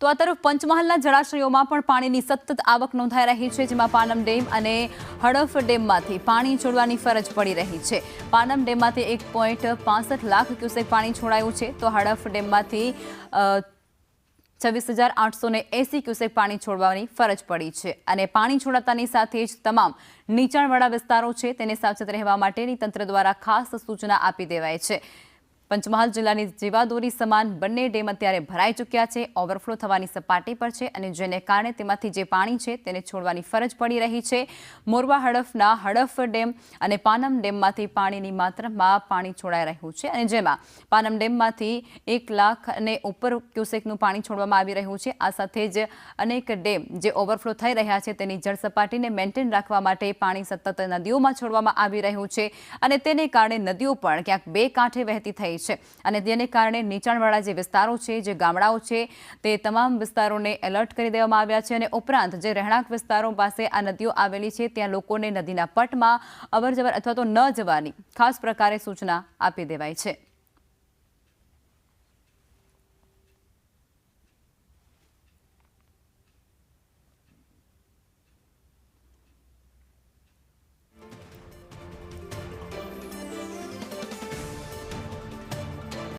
તો આ તરફ પંચમહાલના જળાશયોમાં પણ પાણીની સતત આવક નોંધાઈ રહી છે, જેમાં પાનમ ડેમ અને હડફ ડેમમાંથી પાણી છોડવાની ફરજ પડી રહી છે. પાનમ ડેમમાંથી 1.65 લાખ ક્યુસેક પાણી છોડાયું છે, તો હડફ ડેમમાંથી 26,880 ક્યુસેક પાણી છોડવાની ફરજ પડી છે. અને પાણી છોડાતાની સાથે જ તમામ નીચાણવાળા વિસ્તારો છે તેને સાવચેત રહેવા માટેની તંત્ર દ્વારા ખાસ સૂચના આપી દેવાઈ છે. પંચમહાલ જિલ્લાની જીવાદોરી સમાન બંને ડેમ અત્યારે ભરાઈ ચૂક્યા છે, ઓવરફ્લો થવાની સપાટી પર છે અને જેને કારણે તેમાંથી જે પાણી છે તેને છોડવાની ફરજ પડી રહી છે. મોરવા હડફના હડફ ડેમ અને પાનમ ડેમમાંથી પાણીની માત્રામાં પાણી છોડાઈ રહ્યું છે અને જેમાં પાનમ ડેમમાંથી 1 લાખ અને ઉપર ક્યુસેકનું પાણી છોડવામાં આવી રહ્યું છે. આ સાથે જ અનેક ડેમ જે ઓવરફ્લો થઈ રહ્યા છે તેની જળ સપાટીને મેન્ટેન રાખવા માટે પાણી સતત નદીઓમાં છોડવામાં આવી રહ્યું છે અને તેને કારણે નદીઓ પણ ક્યાંક બે કાંઠે વહેતી થઈ છે અને તેને કારણે નીચાણવાળા જે વિસ્તારો છે, જે ગામડાઓ છે, તે તમામ વિસ્તારોને એલર્ટ કરી દેવામાં આવ્યા છે અને ઉપરાંત જે રહેણાંક વિસ્તારો પાસે આ નદીઓ આવેલી છે ત્યાં લોકોને નદીના પટમાં અવરજવર અથવા તો ન જવાની ખાસ પ્રકારે સૂચના આપી દેવાઈ છે.